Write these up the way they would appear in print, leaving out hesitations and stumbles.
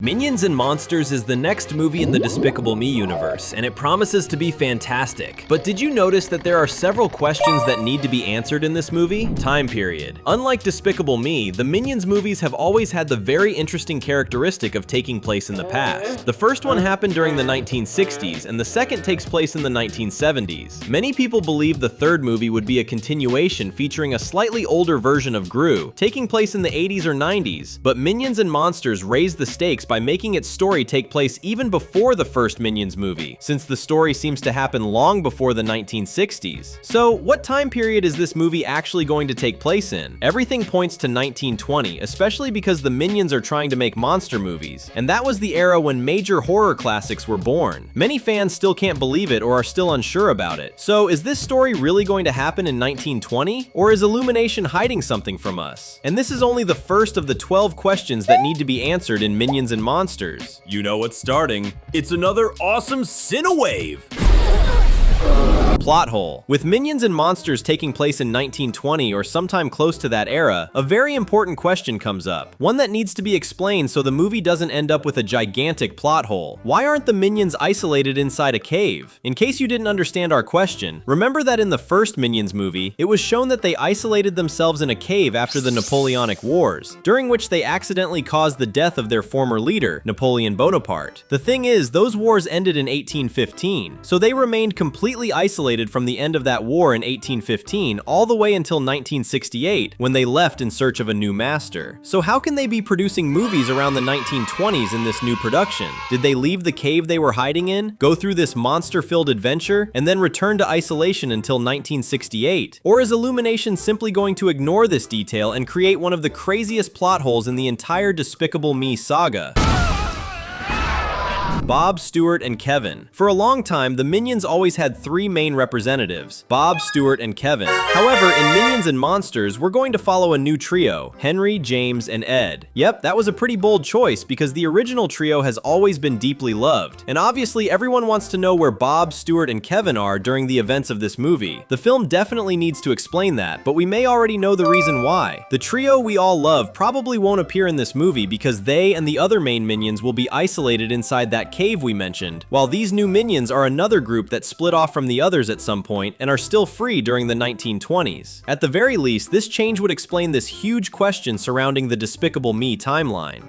Minions and Monsters is the next movie in the Despicable Me universe, and it promises to be fantastic. But did you notice that there are several questions that need to be answered in this movie? Time period. Unlike Despicable Me, the Minions movies have always had the very interesting characteristic of taking place in the past. The first one happened during the 1960s, and the second takes place in the 1970s. Many people believe the third movie would be a continuation featuring a slightly older version of Gru, taking place in the 80s or 90s, but Minions and Monsters raised the stakes by making its story take place even before the first Minions movie, since the story seems to happen long before the 1960s. So, what time period is this movie actually going to take place in? Everything points to 1920, especially because the Minions are trying to make monster movies, and that was the era when major horror classics were born. Many fans still can't believe it or are still unsure about it. So, is this story really going to happen in 1920? Or is Illumination hiding something from us? And this is only the first of the 12 questions that need to be answered in Minions and Monsters. You know what's starting. It's another awesome Cinewave! Plot hole. With Minions and Monsters taking place in 1920 or sometime close to that era, a very important question comes up. One that needs to be explained so the movie doesn't end up with a gigantic plot hole. Why aren't the Minions isolated inside a cave? In case you didn't understand our question, remember that in the first Minions movie, it was shown that they isolated themselves in a cave after the Napoleonic Wars, during which they accidentally caused the death of their former leader, Napoleon Bonaparte. The thing is, those wars ended in 1815, so they remained completely isolated from the end of that war in 1815 all the way until 1968 when they left in search of a new master. So how can they be producing movies around the 1920s in this new production? Did they leave the cave they were hiding in, go through this monster-filled adventure, and then return to isolation until 1968? Or is Illumination simply going to ignore this detail and create one of the craziest plot holes in the entire Despicable Me saga? Bob, Stuart, and Kevin. For a long time, the Minions always had three main representatives, Bob, Stuart, and Kevin. However, in Minions and Monsters, we're going to follow a new trio, Henry, James, and Ed. Yep, that was a pretty bold choice because the original trio has always been deeply loved. And obviously, everyone wants to know where Bob, Stuart, and Kevin are during the events of this movie. The film definitely needs to explain that, but we may already know the reason why. The trio we all love probably won't appear in this movie because they and the other main Minions will be isolated inside that cave we mentioned, while these new Minions are another group that split off from the others at some point and are still free during the 1920s. At the very least, this change would explain this huge question surrounding the Despicable Me timeline.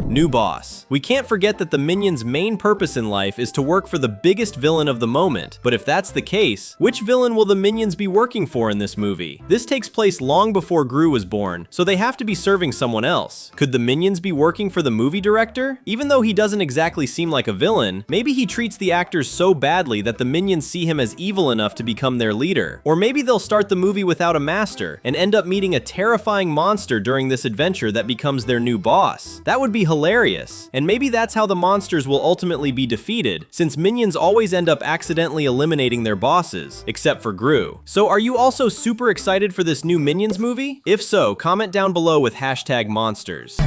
New boss. We can't forget that the Minions' main purpose in life is to work for the biggest villain of the moment, but if that's the case, which villain will the Minions be working for in this movie? This takes place long before Gru was born, so they have to be serving someone else. Could the Minions be working for the movie director? Even though he doesn't exactly seem like a villain, maybe he treats the actors so badly that the Minions see him as evil enough to become their leader. Or maybe they'll start the movie without a master and end up meeting a terrifying monster during this adventure that becomes their new boss. That would be hilarious. And maybe that's how the monsters will ultimately be defeated, since Minions always end up accidentally eliminating their bosses, except for Gru. So are you also super excited for this new Minions movie? If so, comment down below with #monsters.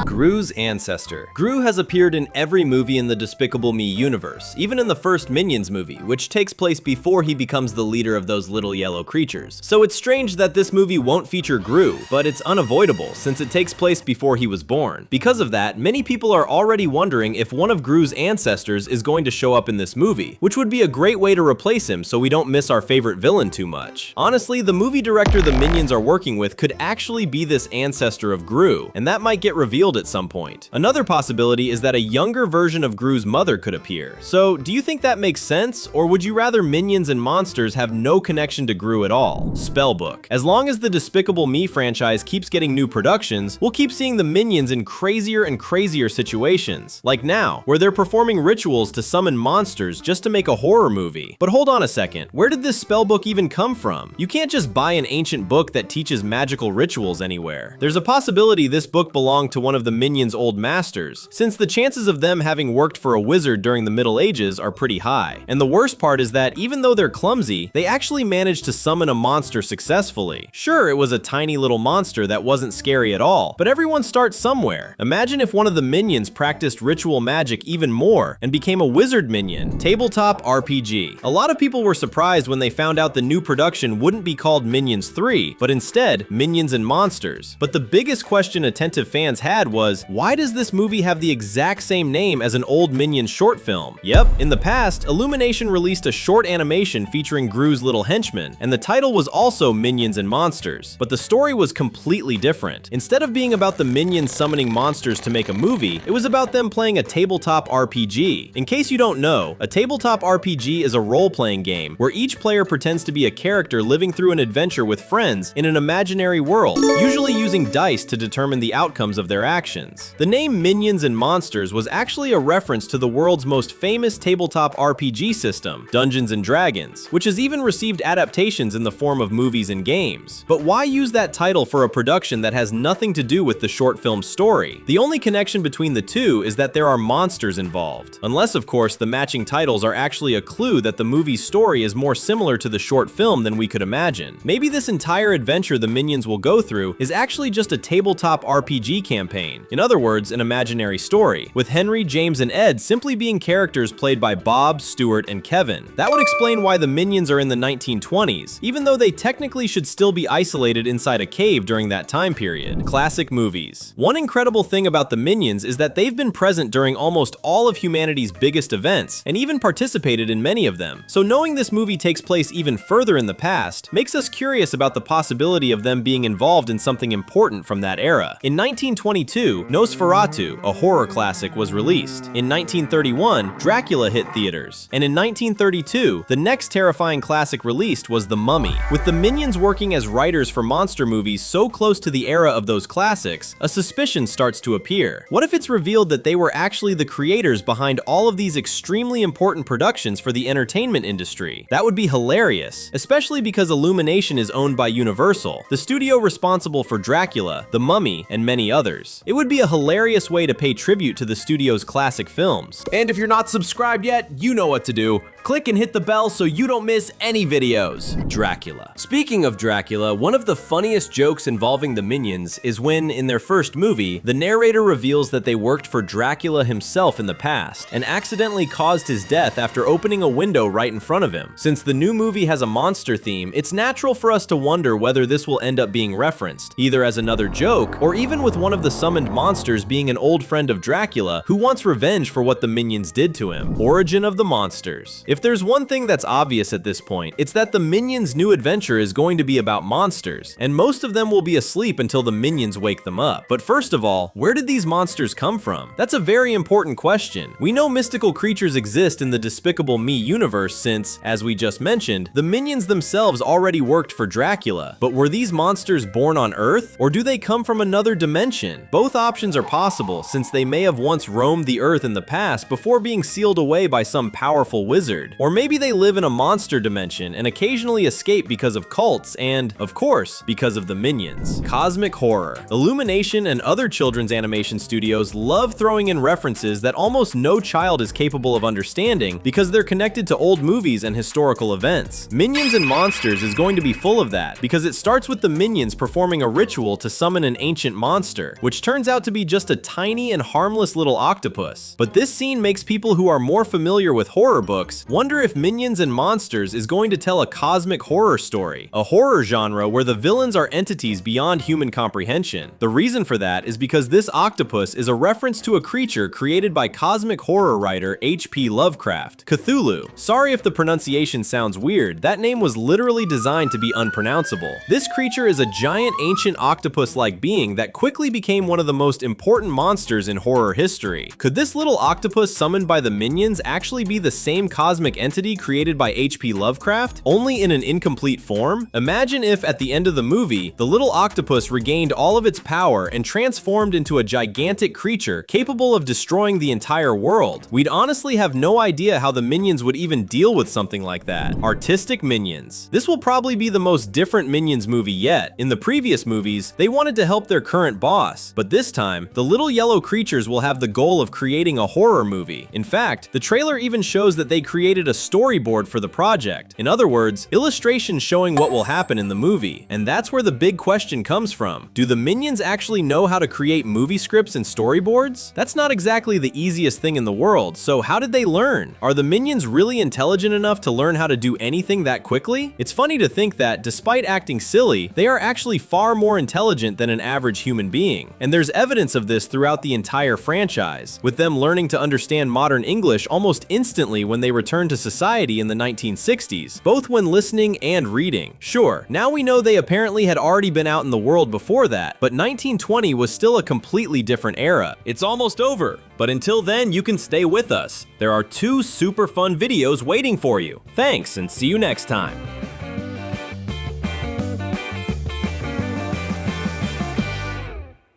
Gru's ancestor. Gru has appeared in every movie in the Despicable Me universe, even in the first Minions movie, which takes place before he becomes the leader of those little yellow creatures. So it's strange that this movie won't feature Gru, but it's unavoidable since it takes place before he was born. Because of that, many people are already wondering if one of Gru's ancestors is going to show up in this movie, which would be a great way to replace him so we don't miss our favorite villain too much. Honestly, the movie director the Minions are working with could actually be this ancestor of Gru, and that might get revealed at some point. Another possibility is that a younger version of Gru's mother could appear. So, do you think that makes sense, or would you rather Minions and Monsters have no connection to Gru at all? Spellbook. As long as the Despicable Me franchise keeps getting new productions, we'll keep seeing the Minions in crazier and crazier situations, like now, where they're performing rituals to summon monsters just to make a horror movie. But hold on a second, where did this spellbook even come from? You can't just buy an ancient book that teaches magical rituals anywhere. There's a possibility this book belonged to one of the minions' old masters, since the chances of them having worked for a wizard during the Middle Ages are pretty high. And the worst part is that even though they're clumsy, they actually managed to summon a monster successfully. Sure, it was a tiny little monster that wasn't scary at all, but everyone starts somewhere. Imagine if one of the minions practiced ritual magic even more and became a wizard minion. Tabletop RPG. A lot of people were surprised when they found out the new production wouldn't be called Minions 3, but instead Minions and Monsters. But the biggest question attentive fans had was, why does this movie have the exact same name as an old Minions short film? Yep, in the past, Illumination released a short animation featuring Gru's little henchman, and the title was also Minions and Monsters. But the story was completely different. Instead of being about the minions summoning monsters to make a movie, it was about them playing a tabletop RPG. In case you don't know, a tabletop RPG is a role-playing game where each player pretends to be a character living through an adventure with friends in an imaginary world, usually using dice to determine the outcomes of their actions. The name Minions and Monsters was actually a reference to the world's most famous tabletop RPG system, Dungeons & Dragons, which has even received adaptations in the form of movies and games. But why use that title for a production that has nothing to do with the short film story? The only connection between the two is that there are monsters involved. Unless, of course, the matching titles are actually a clue that the movie's story is more similar to the short film than we could imagine. Maybe this entire adventure the minions will go through is actually just a tabletop RPG campaign. In other words, an imaginary story, with Henry, James, and Ed simply being characters played by Bob, Stuart, and Kevin. That would explain why the minions are in the 1920s, even though they technically should still be isolated inside a cave during that time period. Classic movies. One incredible thing about the minions is that they've been present during almost all of humanity's biggest events, and even participated in many of them. So knowing this movie takes place even further in the past makes us curious about the possibility of them being involved in something important from that era. In 1922, Nosferatu, a horror classic, was released. In 1931, Dracula hit theaters. And in 1932, the next terrifying classic released was The Mummy. With the minions working as writers for monster movies so close to the era of those classics, a suspicion starts to appear. What if it's revealed that they were actually the creators behind all of these extremely important productions for the entertainment industry? That would be hilarious, especially because Illumination is owned by Universal, the studio responsible for Dracula, The Mummy, and many others. It would be a hilarious way to pay tribute to the studio's classic films. And if you're not subscribed yet, you know what to do. Click and hit the bell so you don't miss any videos. Dracula. Speaking of Dracula, one of the funniest jokes involving the minions is when, in their first movie, the narrator reveals that they worked for Dracula himself in the past and accidentally caused his death after opening a window right in front of him. Since the new movie has a monster theme, it's natural for us to wonder whether this will end up being referenced, either as another joke or even with one of the summoned monsters being an old friend of Dracula who wants revenge for what the minions did to him. Origin of the monsters. If there's one thing that's obvious at this point, it's that the minions' new adventure is going to be about monsters, and most of them will be asleep until the minions wake them up. But first of all, where did these monsters come from? That's a very important question. We know mystical creatures exist in the Despicable Me universe since, as we just mentioned, the minions themselves already worked for Dracula. But were these monsters born on Earth, or do they come from another dimension? Both options are possible, since they may have once roamed the Earth in the past before being sealed away by some powerful wizard. Or maybe they live in a monster dimension and occasionally escape because of cults and, of course, because of the minions. Cosmic horror. Illumination and other children's animation studios love throwing in references that almost no child is capable of understanding because they're connected to old movies and historical events. Minions and Monsters is going to be full of that because it starts with the minions performing a ritual to summon an ancient monster, which turns out to be just a tiny and harmless little octopus. But this scene makes people who are more familiar with horror books wonder if Minions and Monsters is going to tell a cosmic horror story, a horror genre where the villains are entities beyond human comprehension. The reason for that is because this octopus is a reference to a creature created by cosmic horror writer H.P. Lovecraft, Cthulhu. Sorry if the pronunciation sounds weird, that name was literally designed to be unpronounceable. This creature is a giant ancient octopus-like being that quickly became one of the most important monsters in horror history. Could this little octopus summoned by the minions actually be the same cosmic cosmic entity created by H.P. Lovecraft, only in an incomplete form? Imagine if, at the end of the movie, the little octopus regained all of its power and transformed into a gigantic creature capable of destroying the entire world. We'd honestly have no idea how the Minions would even deal with something like that. Artistic Minions. This will probably be the most different Minions movie yet. In the previous movies, they wanted to help their current boss, but this time, the little yellow creatures will have the goal of creating a horror movie. In fact, the trailer even shows that they created a storyboard for the project. In other words, illustrations showing what will happen in the movie. And that's where the big question comes from. Do the Minions actually know how to create movie scripts and storyboards? That's not exactly the easiest thing in the world, so how did they learn? Are the Minions really intelligent enough to learn how to do anything that quickly? It's funny to think that, despite acting silly, they are actually far more intelligent than an average human being. And there's evidence of this throughout the entire franchise, with them learning to understand modern English almost instantly when they returned to society in the 1960s, both when listening and reading. Sure, now we know they apparently had already been out in the world before that, but 1920 was still a completely different era. It's almost over, but until then, you can stay with us. There are 2 super fun videos waiting for you. Thanks, and see you next time.